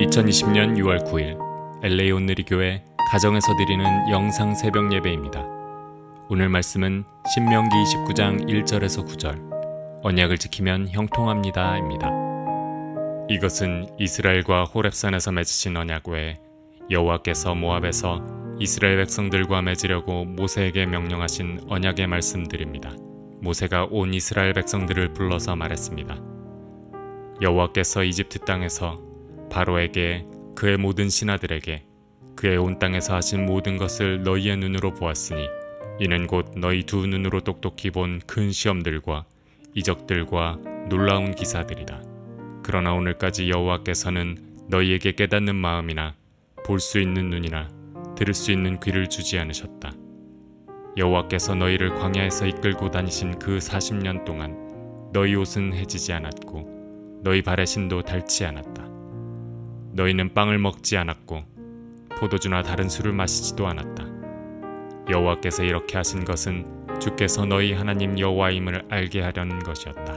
2020년 6월 9일 LA 온누리교회 가정에서 드리는 영상 새벽 예배입니다. 오늘 말씀은 신명기 29장 1절에서 9절 언약을 지키면 형통합니다 입니다. 이것은 이스라엘과 호렙산에서 맺으신 언약 외에 여호와께서 모압에서 이스라엘 백성들과 맺으려고 모세에게 명령하신 언약의 말씀들입니다. 모세가 온 이스라엘 백성들을 불러서 말했습니다. 여호와께서 이집트 땅에서 바로에게 그의 모든 신하들에게 그의 온 땅에서 하신 모든 것을 너희의 눈으로 보았으니 이는 곧 너희 두 눈으로 똑똑히 본 큰 시험들과 이적들과 놀라운 기사들이다. 그러나 오늘까지 여호와께서는 너희에게 깨닫는 마음이나 볼 수 있는 눈이나 들을 수 있는 귀를 주지 않으셨다. 여호와께서 너희를 광야에서 이끌고 다니신 그 40년 동안 너희 옷은 해지지 않았고 너희 발의 신도 닳지 않았다. 너희는 빵을 먹지 않았고 포도주나 다른 술을 마시지도 않았다. 여호와께서 이렇게 하신 것은 주께서 너희 하나님 여호와임을 알게 하려는 것이었다.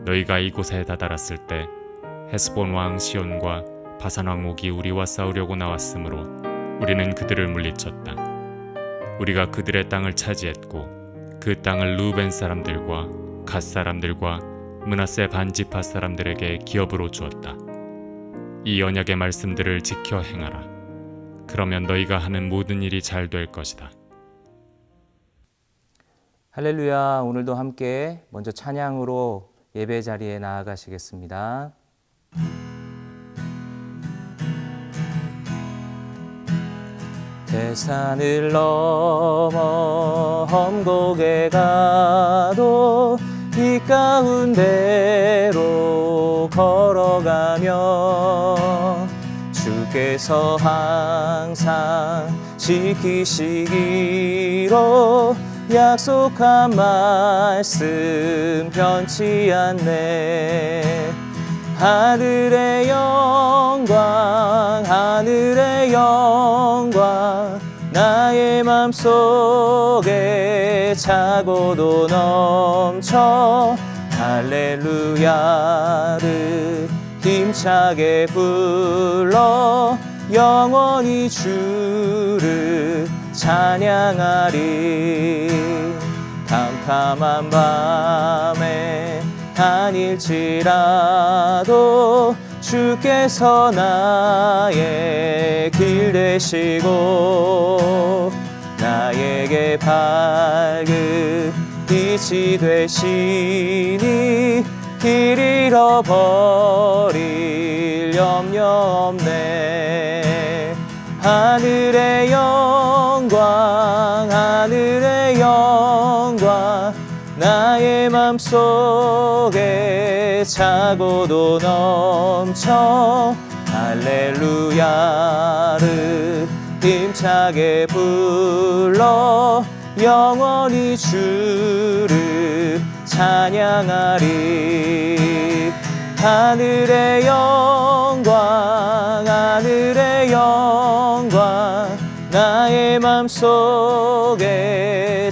너희가 이곳에 다다랐을 때 헤스본 왕 시온과 바산 왕 옥이 우리와 싸우려고 나왔으므로 우리는 그들을 물리쳤다. 우리가 그들의 땅을 차지했고 그 땅을 루벤 사람들과 갓 사람들과 므낫세 반지파 사람들에게 기업으로 주었다. 이 언약의 말씀들을 지켜 행하라. 그러면 너희가 하는 모든 일이 잘 될 것이다. 할렐루야. 오늘도 함께 먼저 찬양으로 예배 자리에 나아가시겠습니다. 대산을 넘어 험곡에 가도 이 가운데로 걸어가며 주께서 항상 지키시기로 약속한 말씀 변치 않네. 하늘의 영광 하늘의 영광 나의 맘속에 차고도 넘쳐 할렐루야를 힘차게 불러 영원히 주를 찬양하리. 캄캄한 밤에 다닐지라도 주께서 나의 길 되시고 나에게 밝은 빛이 되시니 길 잃어버릴 염려 없네. 하늘의 영광 하늘의 영광 나의 맘속에 차고도 넘쳐 할렐루야를 힘차게 불러 영원히 주를 찬양하리. 하늘의 영광 하늘의 영광 나의 맘속에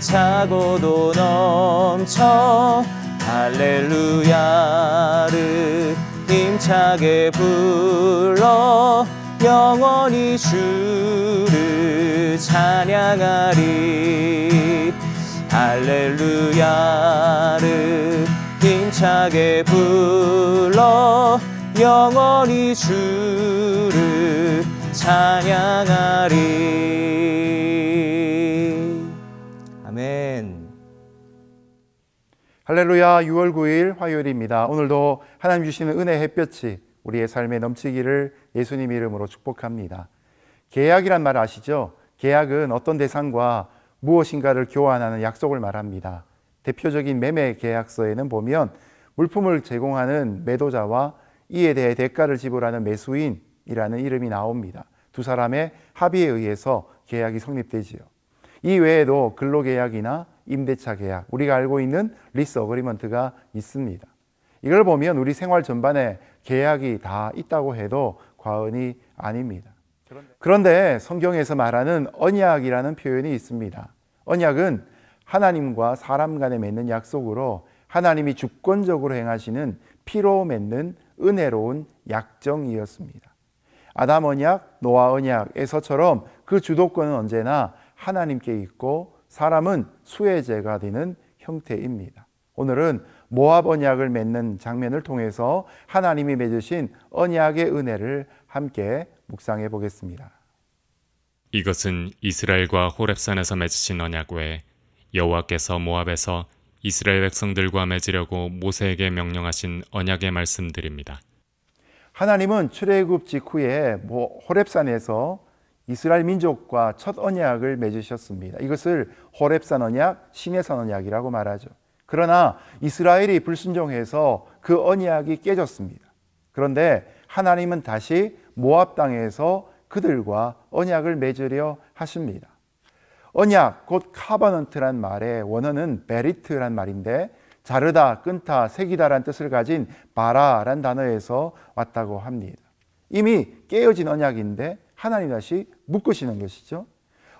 차고도 넘쳐 할렐루야를 힘차게 불러 영원히 주를 찬양하리. 할렐루야를 힘차게 불러 영원히 주를 찬양하리. 아멘. 할렐루야. 6월 9일 화요일입니다. 오늘도 하나님 주시는 은혜 햇볕이 우리의 삶에 넘치기를 예수님 이름으로 축복합니다. 계약이란 말 아시죠? 계약은 어떤 대상과 무엇인가를 교환하는 약속을 말합니다. 대표적인 매매 계약서에는 보면 물품을 제공하는 매도자와 이에 대해 대가를 지불하는 매수인이라는 이름이 나옵니다. 두 사람의 합의에 의해서 계약이 성립되지요. 이 외에도 근로계약이나 임대차 계약, 우리가 알고 있는 리스 어그리먼트가 있습니다. 이걸 보면 우리 생활 전반에 계약이 다 있다고 해도 과언이 아닙니다. 그런데 성경에서 말하는 언약이라는 표현이 있습니다. 언약은 하나님과 사람 간에 맺는 약속으로 하나님이 주권적으로 행하시는 피로 맺는 은혜로운 약정이었습니다. 아담 언약, 노아 언약에서처럼 그 주도권은 언제나 하나님께 있고 사람은 수혜자가 되는 형태입니다. 오늘은 모압 언약을 맺는 장면을 통해서 하나님이 맺으신 언약의 은혜를 함께 묵상해 보겠습니다. 이것은 이스라엘과 호렙산에서 맺으신 언약 외에 여호와께서 모압에서 이스라엘 백성들과 맺으려고 모세에게 명령하신 언약의 말씀들입니다. 하나님은 출애굽 직후에 호렙산에서 이스라엘 민족과 첫 언약을 맺으셨습니다. 이것을 호렙산 언약, 시내산 언약이라고 말하죠. 그러나 이스라엘이 불순종해서 그 언약이 깨졌습니다. 그런데 하나님은 다시 모압 땅에서 그들과 언약을 맺으려 하십니다. 언약, 곧 카버넌트란 말의 원어는 베리트란 말인데 자르다, 끊다, 새기다란 뜻을 가진 바라란 단어에서 왔다고 합니다. 이미 깨어진 언약인데 하나님 다시 묶으시는 것이죠.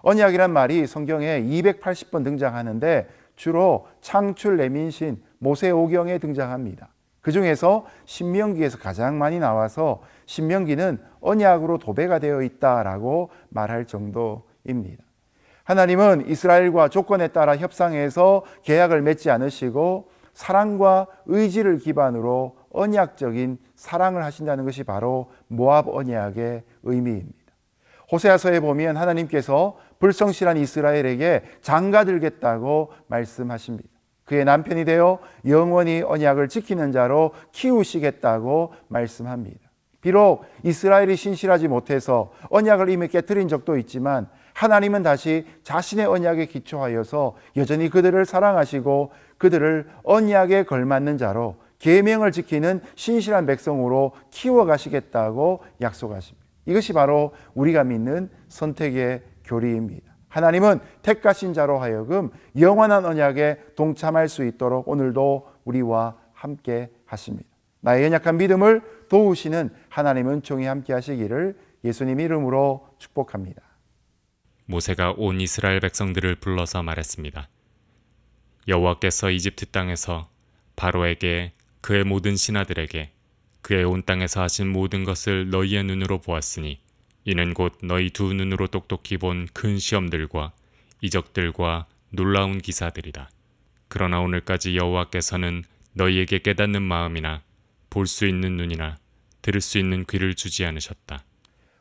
언약이란 말이 성경에 280번 등장하는데 주로 창출, 레민신, 모세오경에 등장합니다. 그 중에서 신명기에서 가장 많이 나와서 신명기는 언약으로 도배가 되어 있다라고 말할 정도입니다. 하나님은 이스라엘과 조건에 따라 협상해서 계약을 맺지 않으시고 사랑과 의지를 기반으로 언약적인 사랑을 하신다는 것이 바로 모압 언약의 의미입니다. 호세아서에 보면 하나님께서 불성실한 이스라엘에게 장가들겠다고 말씀하십니다. 그의 남편이 되어 영원히 언약을 지키는 자로 키우시겠다고 말씀합니다. 비록 이스라엘이 신실하지 못해서 언약을 이미 깨뜨린 적도 있지만 하나님은 다시 자신의 언약에 기초하여서 여전히 그들을 사랑하시고 그들을 언약에 걸맞는 자로 계명을 지키는 신실한 백성으로 키워가시겠다고 약속하십니다. 이것이 바로 우리가 믿는 선택의 교리입니다. 하나님은 택하신 자로 하여금 영원한 언약에 동참할 수 있도록 오늘도 우리와 함께 하십니다. 나의 연약한 믿음을 도우시는 하나님은 종이 함께 하시기를 예수님 이름으로 축복합니다. 모세가 온 이스라엘 백성들을 불러서 말했습니다. 여호와께서 이집트 땅에서 바로에게 그의 모든 신하들에게 그의 온 땅에서 하신 모든 것을 너희의 눈으로 보았으니 이는 곧 너희 두 눈으로 똑똑히 본 큰 시험들과 이적들과 놀라운 기사들이다. 그러나 오늘까지 여호와께서는 너희에게 깨닫는 마음이나 볼 수 있는 눈이나 들을 수 있는 귀를 주지 않으셨다.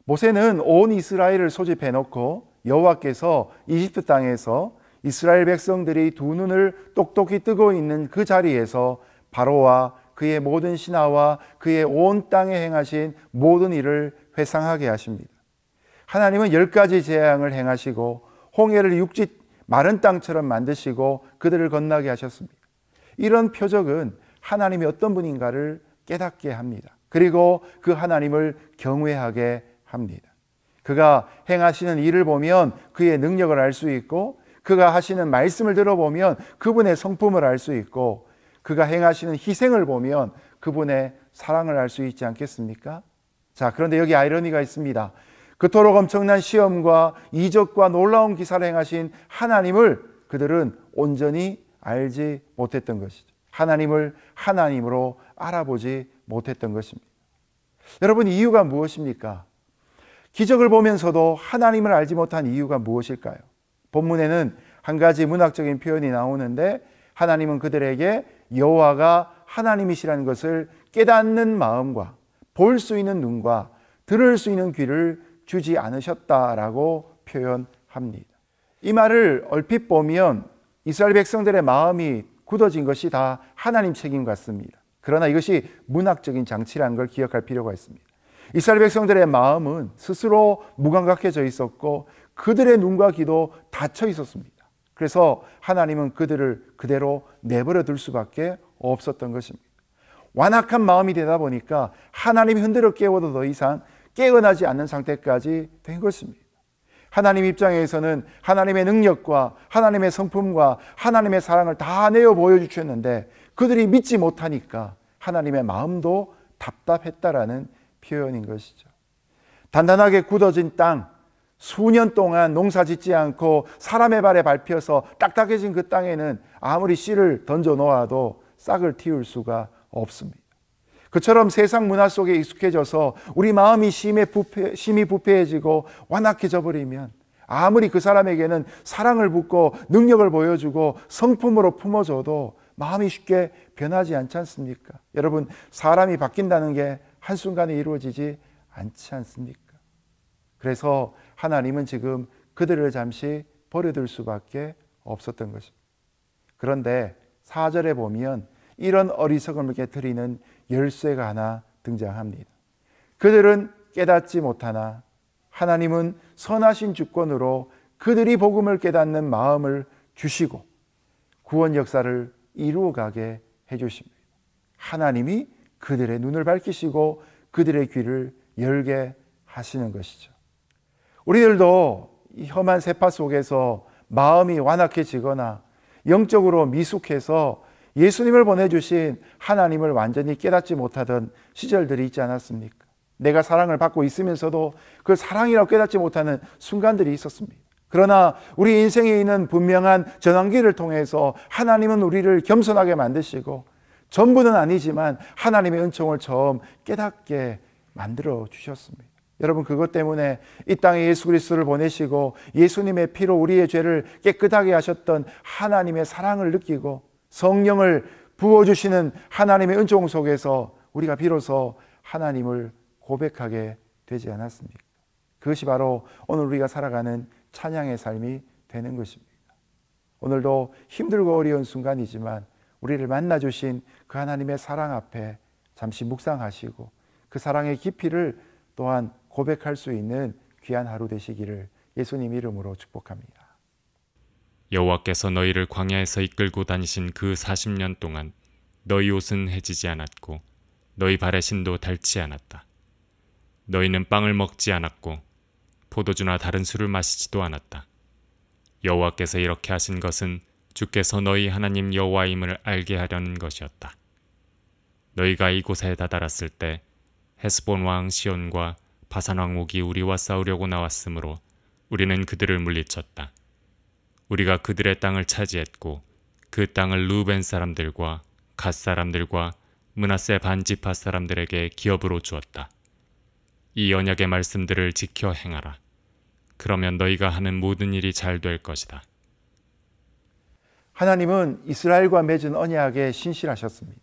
모세는 온 이스라엘을 소집해 놓고 여호와께서 이집트 땅에서 이스라엘 백성들이 두 눈을 똑똑히 뜨고 있는 그 자리에서 바로와 그의 모든 신하와 그의 온 땅에 행하신 모든 일을 회상하게 하십니다. 하나님은 10가지 재앙을 행하시고 홍해를 육지 마른 땅처럼 만드시고 그들을 건너게 하셨습니다. 이런 표적은 하나님이 어떤 분인가를 깨닫게 합니다. 그리고 그 하나님을 경외하게 합니다. 그가 행하시는 일을 보면 그의 능력을 알 수 있고 그가 하시는 말씀을 들어보면 그분의 성품을 알 수 있고 그가 행하시는 희생을 보면 그분의 사랑을 알 수 있지 않겠습니까? 자, 그런데 여기 아이러니가 있습니다. 그토록 엄청난 시험과 이적과 놀라운 기사를 행하신 하나님을 그들은 온전히 알지 못했던 것이죠. 하나님을 하나님으로 알아보지 못했던 것입니다. 여러분, 이유가 무엇입니까? 기적을 보면서도 하나님을 알지 못한 이유가 무엇일까요? 본문에는 한 가지 문학적인 표현이 나오는데 하나님은 그들에게 여호와가 하나님이시라는 것을 깨닫는 마음과 볼 수 있는 눈과 들을 수 있는 귀를 주지 않으셨다라고 표현합니다. 이 말을 얼핏 보면 이스라엘 백성들의 마음이 굳어진 것이 다 하나님 책임 같습니다. 그러나 이것이 문학적인 장치라는 걸 기억할 필요가 있습니다. 이스라엘 백성들의 마음은 스스로 무감각해져 있었고 그들의 눈과 귀도 닫혀 있었습니다. 그래서 하나님은 그들을 그대로 내버려 둘 수밖에 없었던 것입니다. 완악한 마음이 되다 보니까 하나님이 흔들어 깨워도 더 이상 깨어나지 않는 상태까지 된 것입니다. 하나님 입장에서는 하나님의 능력과 하나님의 성품과 하나님의 사랑을 다 내어 보여주셨는데 그들이 믿지 못하니까 하나님의 마음도 답답했다라는 표현인 것이죠. 단단하게 굳어진 땅, 수년 동안 농사 짓지 않고 사람의 발에 밟혀서 딱딱해진 그 땅에는 아무리 씨를 던져 놓아도 싹을 틔울 수가 없습니다. 그처럼 세상 문화 속에 익숙해져서 우리 마음이 심히 부패해지고 완악해져 버리면 아무리 그 사람에게는 사랑을 붓고 능력을 보여주고 성품으로 품어줘도 마음이 쉽게 변하지 않지 않습니까? 여러분, 사람이 바뀐다는 게 한순간에 이루어지지 않지 않습니까? 그래서 하나님은 지금 그들을 잠시 버려둘 수밖에 없었던 것입니다. 그런데 4절에 보면 이런 어리석음을 깨트리는 열쇠가 하나 등장합니다. 그들은 깨닫지 못하나 하나님은 선하신 주권으로 그들이 복음을 깨닫는 마음을 주시고 구원 역사를 이루어가게 해주십니다. 하나님이 그들의 눈을 밝히시고 그들의 귀를 열게 하시는 것이죠. 우리들도 이 험한 세파 속에서 마음이 완악해지거나 영적으로 미숙해서 예수님을 보내주신 하나님을 완전히 깨닫지 못하던 시절들이 있지 않았습니까? 내가 사랑을 받고 있으면서도 그 사랑이라고 깨닫지 못하는 순간들이 있었습니다. 그러나 우리 인생에 있는 분명한 전환기를 통해서 하나님은 우리를 겸손하게 만드시고 전부는 아니지만 하나님의 은총을 처음 깨닫게 만들어 주셨습니다. 여러분, 그것 때문에 이 땅에 예수 그리스도를 보내시고 예수님의 피로 우리의 죄를 깨끗하게 하셨던 하나님의 사랑을 느끼고 성령을 부어주시는 하나님의 은총 속에서 우리가 비로소 하나님을 고백하게 되지 않았습니까? 그것이 바로 오늘 우리가 살아가는 찬양의 삶이 되는 것입니다. 오늘도 힘들고 어려운 순간이지만 우리를 만나주신 그 하나님의 사랑 앞에 잠시 묵상하시고 그 사랑의 깊이를 또한 고백할 수 있는 귀한 하루 되시기를 예수님 이름으로 축복합니다. 여호와께서 너희를 광야에서 이끌고 다니신 그 40년 동안 너희 옷은 해지지 않았고 너희 발의 신도 닳지 않았다. 너희는 빵을 먹지 않았고 포도주나 다른 술을 마시지도 않았다. 여호와께서 이렇게 하신 것은 주께서 너희 하나님 여호와임을 알게 하려는 것이었다. 너희가 이곳에 다다랐을 때 헤스본 왕 시온과 바산 왕 옥이 우리와 싸우려고 나왔으므로 우리는 그들을 물리쳤다. 우리가 그들의 땅을 차지했고 그 땅을 루벤 사람들과 갓 사람들과 므낫세 반지파 사람들에게 기업으로 주었다. 이 언약의 말씀들을 지켜 행하라. 그러면 너희가 하는 모든 일이 잘 될 것이다. 하나님은 이스라엘과 맺은 언약에 신실하셨습니다.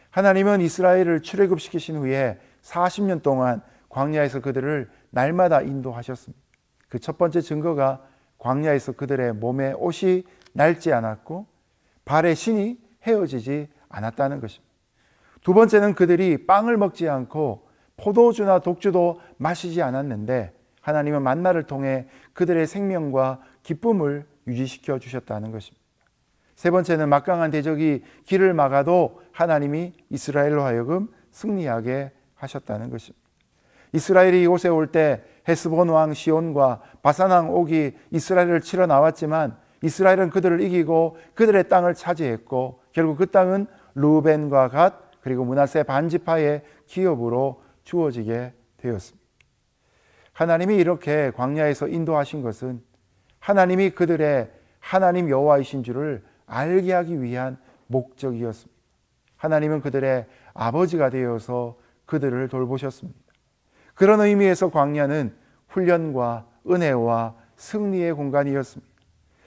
하나님은 이스라엘을 출애굽시키신 후에 40년 동안 광야에서 그들을 날마다 인도하셨습니다. 그 첫 번째 증거가 광야에서 그들의 몸에 옷이 낡지 않았고 발의 신이 헤어지지 않았다는 것입니다. 두 번째는 그들이 빵을 먹지 않고 포도주나 독주도 마시지 않았는데 하나님은 만나를 통해 그들의 생명과 기쁨을 유지시켜 주셨다는 것입니다. 세 번째는 막강한 대적이 길을 막아도 하나님이 이스라엘로 하여금 승리하게 하셨다는 것입니다. 이스라엘이 이곳에 올 때 헤스본 왕 시온과 바산 왕 옥이 이스라엘을 치러 나왔지만 이스라엘은 그들을 이기고 그들의 땅을 차지했고 결국 그 땅은 루벤과 갓 그리고 므낫세 반지파의 기업으로 주어지게 되었습니다. 하나님이 이렇게 광야에서 인도하신 것은 하나님이 그들의 하나님 여호와이신 줄을 알게 하기 위한 목적이었습니다. 하나님은 그들의 아버지가 되어서 그들을 돌보셨습니다. 그런 의미에서 광야는 훈련과 은혜와 승리의 공간이었습니다.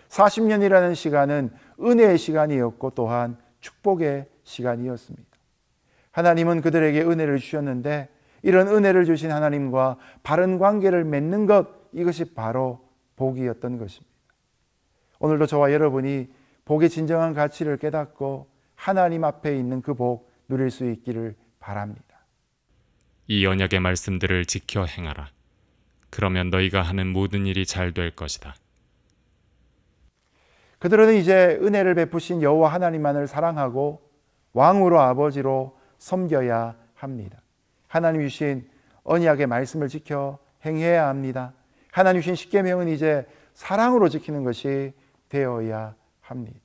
40년이라는 시간은 은혜의 시간이었고 또한 축복의 시간이었습니다. 하나님은 그들에게 은혜를 주셨는데 이런 은혜를 주신 하나님과 바른 관계를 맺는 것, 이것이 바로 복이었던 것입니다. 오늘도 저와 여러분이 복의 진정한 가치를 깨닫고 하나님 앞에 있는 그 복 누릴 수 있기를 바랍니다. 이 언약의 말씀들을 지켜 행하라. 그러면 너희가 하는 모든 일이 잘 될 것이다. 그들은 이제 은혜를 베푸신 여호와 하나님만을 사랑하고 왕으로 아버지로 섬겨야 합니다. 하나님 주신 언약의 말씀을 지켜 행해야 합니다. 하나님 주신 십계명은 이제 사랑으로 지키는 것이 되어야 합니다.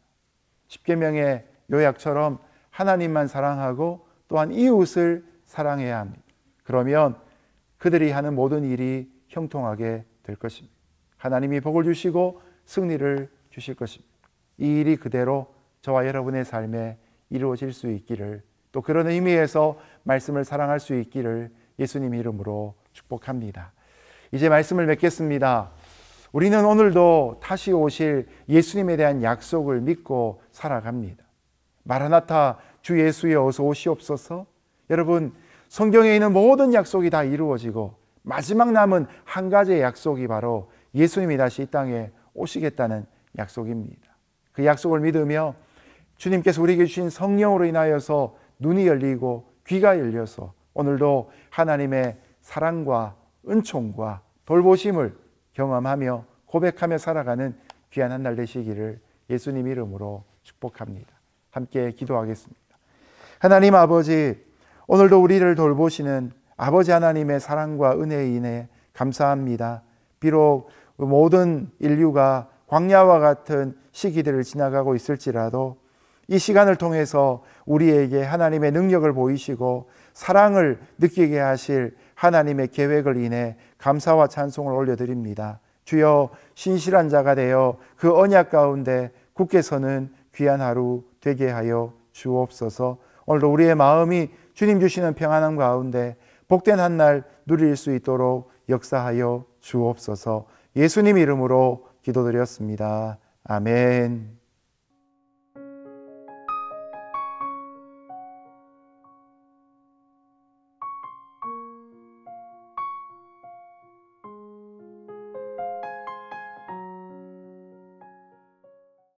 십계명의 요약처럼 하나님만 사랑하고 또한 이웃을 사랑해야 합니다. 그러면 그들이 하는 모든 일이 형통하게 될 것입니다. 하나님이 복을 주시고 승리를 주실 것입니다. 이 일이 그대로 저와 여러분의 삶에 이루어질 수 있기를, 또 그런 의미에서 말씀을 사랑할 수 있기를 예수님 이름으로 축복합니다. 이제 말씀을 맺겠습니다. 우리는 오늘도 다시 오실 예수님에 대한 약속을 믿고 살아갑니다. 마라나타 주 예수여 어서 오시옵소서. 여러분, 성경에 있는 모든 약속이 다 이루어지고 마지막 남은 한 가지의 약속이 바로 예수님이 다시 이 땅에 오시겠다는 약속입니다. 그 약속을 믿으며 주님께서 우리에게 주신 성령으로 인하여서 눈이 열리고 귀가 열려서 오늘도 하나님의 사랑과 은총과 돌보심을 경험하며 고백하며 살아가는 귀한 한 날 되시기를 예수님 이름으로 축복합니다. 함께 기도하겠습니다. 하나님 아버지, 오늘도 우리를 돌보시는 아버지 하나님의 사랑과 은혜에 인해 감사합니다. 비록 모든 인류가 광야와 같은 시기들을 지나가고 있을지라도 이 시간을 통해서 우리에게 하나님의 능력을 보이시고 사랑을 느끼게 하실 하나님의 계획을 인해 감사와 찬송을 올려드립니다. 주여, 신실한 자가 되어 그 언약 가운데 굳게 서는 귀한 하루 되게 하여 주옵소서. 오늘도 우리의 마음이 주님 주시는 평안함 가운데 복된 한 날 누릴 수 있도록 역사하여 주옵소서. 예수님 이름으로 기도드렸습니다. 아멘.